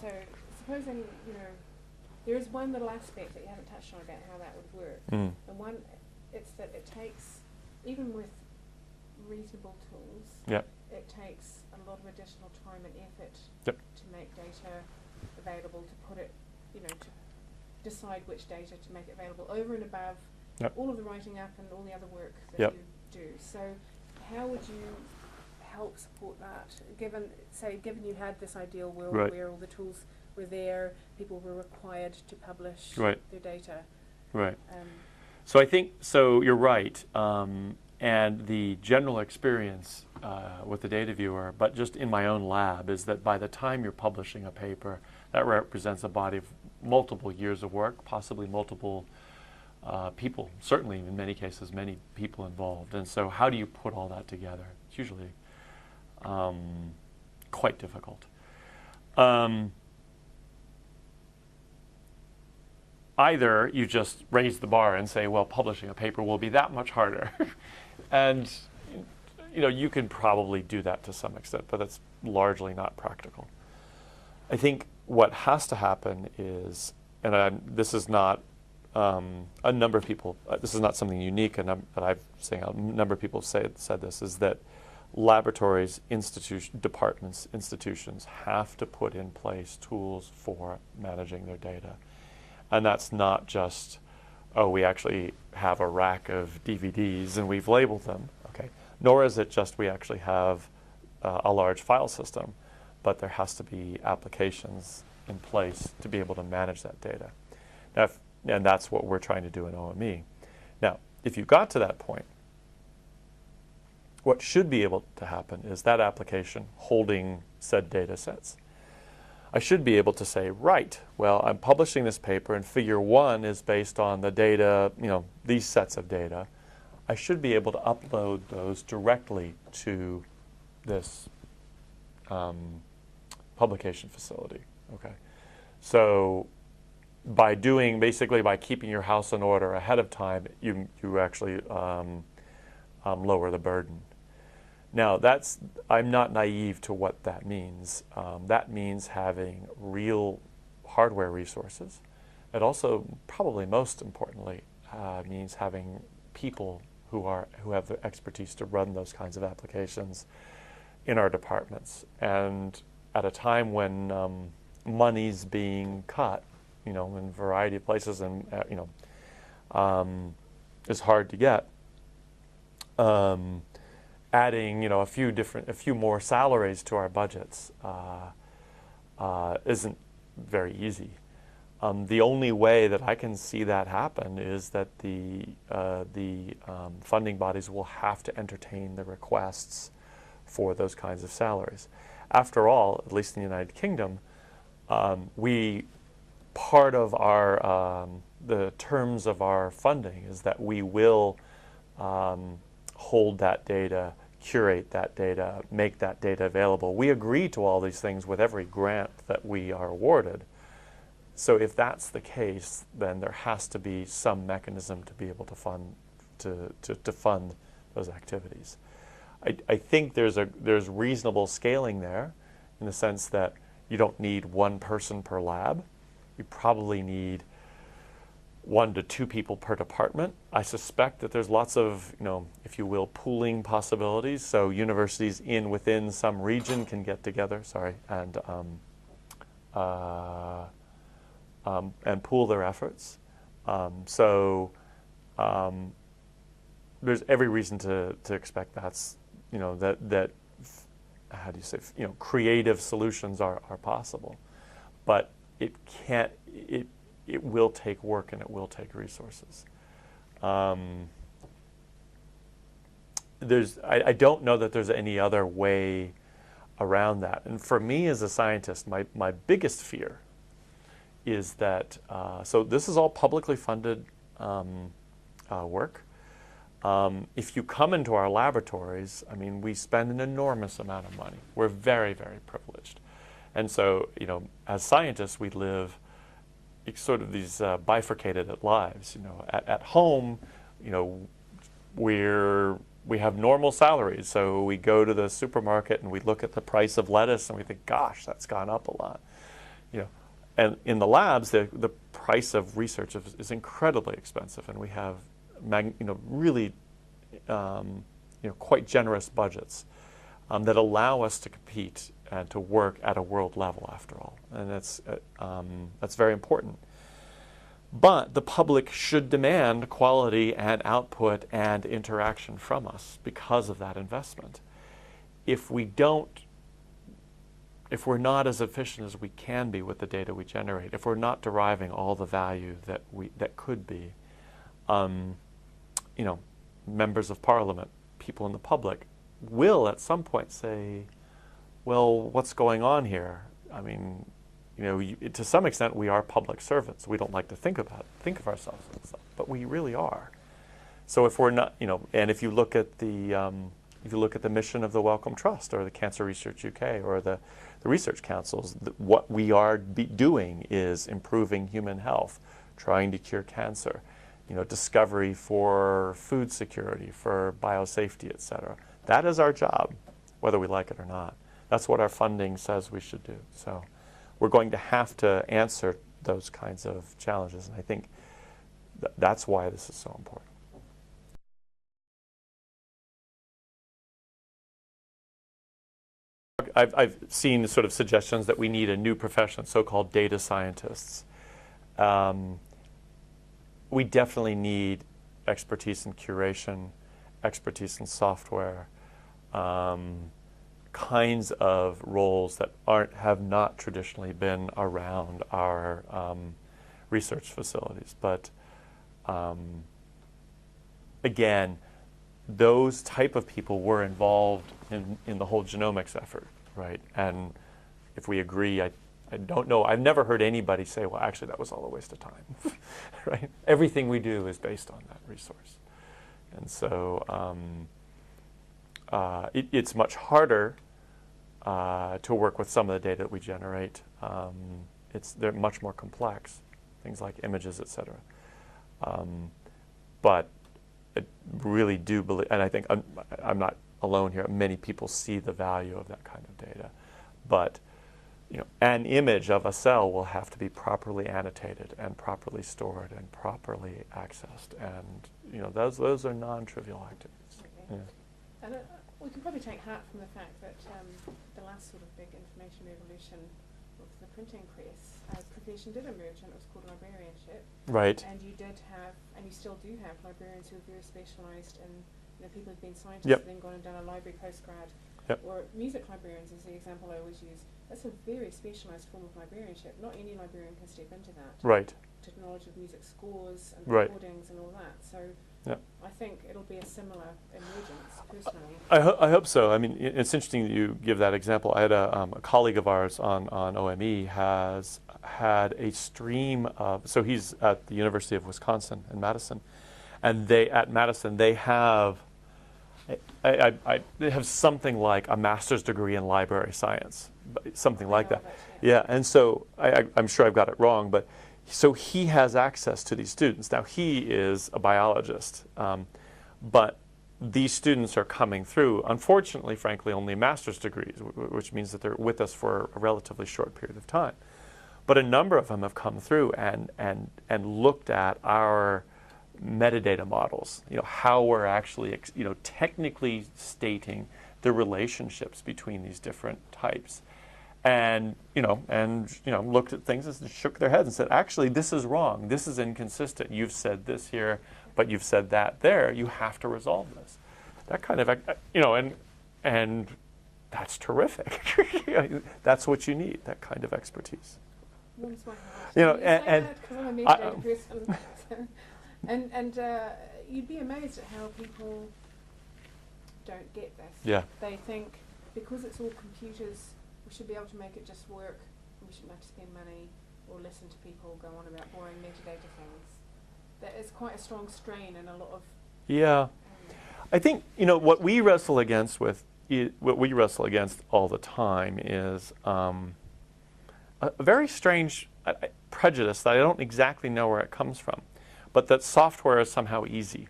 So supposing, you know, there is one little aspect that you haven't touched on about how that would work. Mm. And one, it's that it takes, even with reasonable tools, Yep. it takes a lot of additional time and effort Yep. to make data available, to put it, you know, to decide which data to make it available over and above Yep. all of the writing up and all the other work that Yep. you do. So how would you help support that, given you had this ideal world Right. where all the tools were there, people were required to publish Right. their data? Right. So I think, so you're right, and the general experience with the data viewer, but just in my own lab, is that by the time you're publishing a paper, that represents a body of multiple years of work, possibly multiple people, certainly in many cases, many people involved. And so how do you put all that together? It's usually quite difficult. Either you just raise the bar and say, well, publishing a paper will be that much harder. And you know, you can probably do that to some extent, but that's largely not practical. I think what has to happen is, and this is not a number of people, this is not something unique, that I've seen, a number of people have said this, is that laboratories, departments, institutions have to put in place tools for managing their data. And that's not just, oh, we actually have a rack of DVDs and we've labeled them, okay? Nor is it just we actually have a large file system, but there has to be applications in place to be able to manage that data. Now, and that's what we're trying to do in OME. Now, if you got to that point, what should be able to happen is that application holding said data sets. I should be able to say, right, well, I'm publishing this paper and figure 1 is based on the data, you know, these sets of data. I should be able to upload those directly to this publication facility, okay? So by basically by keeping your house in order ahead of time, you actually lower the burden. Now, I'm not naive to what that means. That means having real hardware resources. It also, probably most importantly, means having people who have the expertise to run those kinds of applications in our departments. And at a time when money's being cut, you know, in a variety of places, and you know, is hard to get. Adding, you know, a few more salaries to our budgets isn't very easy. The only way that I can see that happen is that the funding bodies will have to entertain the requests for those kinds of salaries. After all, at least in the United Kingdom, part of our the terms of our funding is that we will hold that data, curate that data, make that data available. We agree to all these things with every grant that we are awarded. So if that's the case, then there has to be some mechanism to be able to fund those activities. I think there's reasonable scaling there, in the sense that you don't need one person per lab. You probably need 1 to 2 people per department. I suspect that there's lots of, you know, if you will, pooling possibilities. So universities within some region can get together, and pool their efforts. There's every reason to expect that's, you know, that how do you say, you know, creative solutions are possible, but it will take work and it will take resources. I don't know that there's any other way around that. And for me as a scientist, my biggest fear is that, so this is all publicly funded work. If you come into our laboratories, I mean, we spend an enormous amount of money. We're very, very privileged. And so, you know, as scientists, we live sort of these bifurcated lives. You know, at home, you know, we have normal salaries. So we go to the supermarket and we look at the price of lettuce and we think, gosh, that's gone up a lot. you know, and in the labs, the price of research is incredibly expensive, and we have, really, quite generous budgets that allow us to compete and to work at a world level, after all, and that's very important. But the public should demand quality and output and interaction from us because of that investment. If we're not as efficient as we can be with the data we generate, if we're not deriving all the value that could be, members of parliament, people in the public, will at some point say, well, what's going on here? I mean, to some extent, we are public servants. We don't like to think of ourselves as that, but we really are. So if we're not, and if you look at the mission of the Wellcome Trust or the Cancer Research UK or the research councils, what we are doing is improving human health, trying to cure cancer, discovery for food security, for biosafety, et cetera. That is our job, whether we like it or not. That's what our funding says we should do. So we're going to have to answer those kinds of challenges, and I think that's why this is so important. I've seen sort of suggestions that we need a new profession, so-called data scientists. We definitely need expertise in curation, expertise in software, kinds of roles that have not traditionally been around our research facilities. But again, those type of people were involved in the whole genomics effort, right? And if we agree, I don't know, I've never heard anybody say, well, actually, that was all a waste of time, right? Everything we do is based on that resource. And so it's much harder to work with some of the data that we generate. They're much more complex, things like images, et cetera. But I really do believe, and I think I'm not alone here, many people see the value of that kind of data. But an image of a cell will have to be properly annotated and properly stored and properly accessed, and those are non-trivial activities. Okay. Yeah. And we can probably take heart from the fact that the last sort of big information revolution was the printing press. A profession did emerge, and it was called librarianship. Right. And you did have, and you still do have, librarians who are very specialised in, people who've been scientists Yep. and then gone and done a library postgrad. Yep. Or music librarians is the example I always use. That's a very specialised form of librarianship. Not any librarian can step into that. Right. To knowledge of music scores and Right. recordings and all that. So Yep. I think it'll be a similar emergence, personally. I hope so. I mean, it's interesting that you give that example. I had a colleague of ours on OME has had a stream of, so he's at the University of Wisconsin in Madison, and they have they have something like a master's degree in library science, something like that. Yeah, and so I'm sure I've got it wrong, but so he has access to these students. Now, he is a biologist, but these students are coming through, unfortunately, frankly, only master's degrees, which means that they're with us for a relatively short period of time. But a number of them have come through and looked at our metadata models, how we're actually, technically stating the relationships between these different types. And looked at things and shook their heads and said, actually, this is wrong. This is inconsistent. You've said this here, but you've said that there. You have to resolve this. That kind of, and that's terrific. That's what you need, that kind of expertise. Warms my heart. And because I'm a metadata person. And you'd be amazed at how people don't get this. Yeah. They think because it's all computers, we should be able to make it just work. We shouldn't have to spend money or listen to people go on about boring metadata things. That is quite a strong strain and a lot of. Yeah. I think what we wrestle against all the time is a very strange prejudice that I don't exactly know where it comes from, but that software is somehow easy,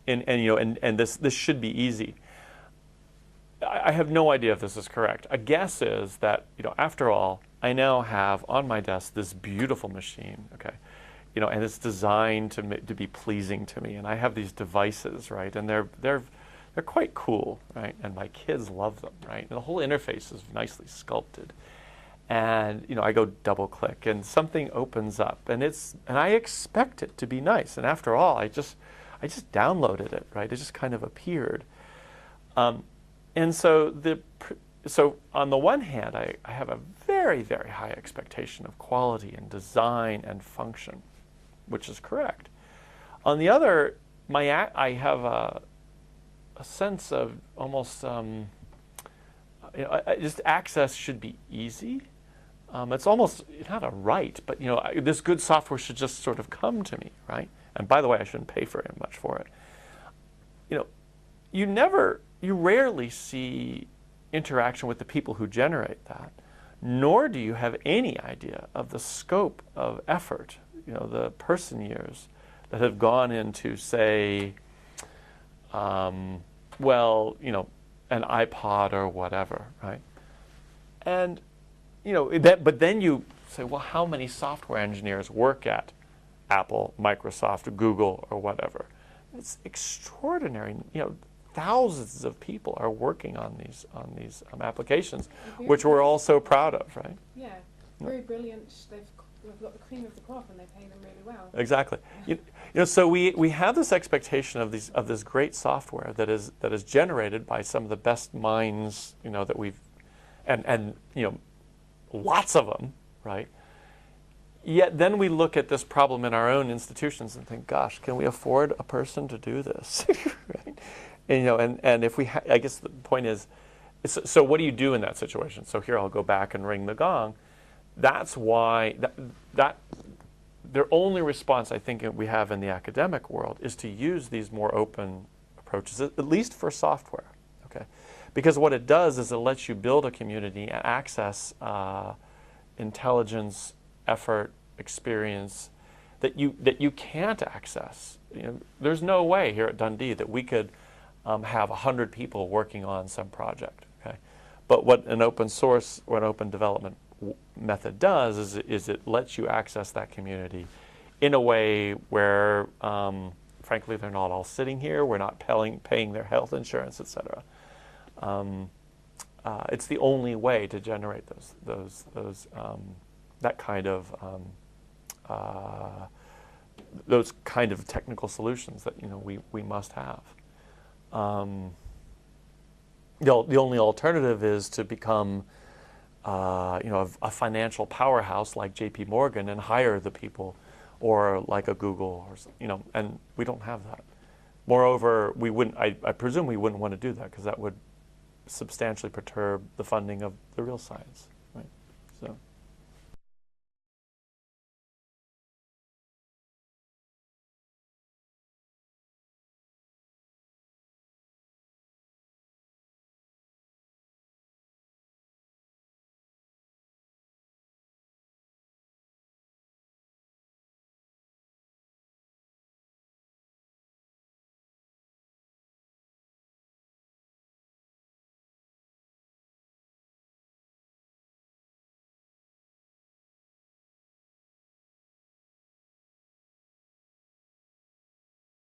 and this should be easy. I have no idea if this is correct. A guess is that after all, I now have on my desk this beautiful machine, okay, and it's designed to be pleasing to me. And I have these devices, right, and they're quite cool, right, and my kids love them, right, and the whole interface is nicely sculpted. And I go double click, and something opens up, and I expect it to be nice. And after all, I just downloaded it, right? It just kind of appeared. And so on the one hand, I have a very, very high expectation of quality and design and function, which is correct. On the other, I have a sense of almost just access should be easy. It's almost not a right, but this good software should just sort of come to me, right? And by the way, I shouldn't pay very much for it. You rarely see interaction with the people who generate that, nor do you have any idea of the scope of effort, the person years that have gone into, say, an iPod or whatever, right? And but then you say, well, how many software engineers work at Apple, Microsoft, Google, or whatever? It's extraordinary. Thousands of people are working on these applications, which we're all so proud of, right? Yeah, very brilliant. They've got the cream of the crop, and they pay them really well. Exactly. So we have this expectation of this great software that is generated by some of the best minds, that we've, and lots of them, right? Yet then we look at this problem in our own institutions and think, gosh, can we afford a person to do this? Right? And if I guess the point is, so what do you do in that situation? So here I'll go back and ring the gong. That's why that their only response I think we have in the academic world is to use these more open approaches, at least for software, okay? Because what it does is it lets you build a community and access intelligence, effort, experience that you can't access. There's no way here at Dundee that we could have 100 people working on some project. Okay, but what an open source or an open development method does is it lets you access that community in a way where, frankly, they're not all sitting here. We're not paying their health insurance, etc. It's the only way to generate that kind of those kind of technical solutions that we must have. The only alternative is to become a financial powerhouse like J.P. Morgan and hire the people, or like a Google, or and we don't have that. Moreover, we wouldn't. I presume we wouldn't want to do that because that would substantially perturb the funding of the real science.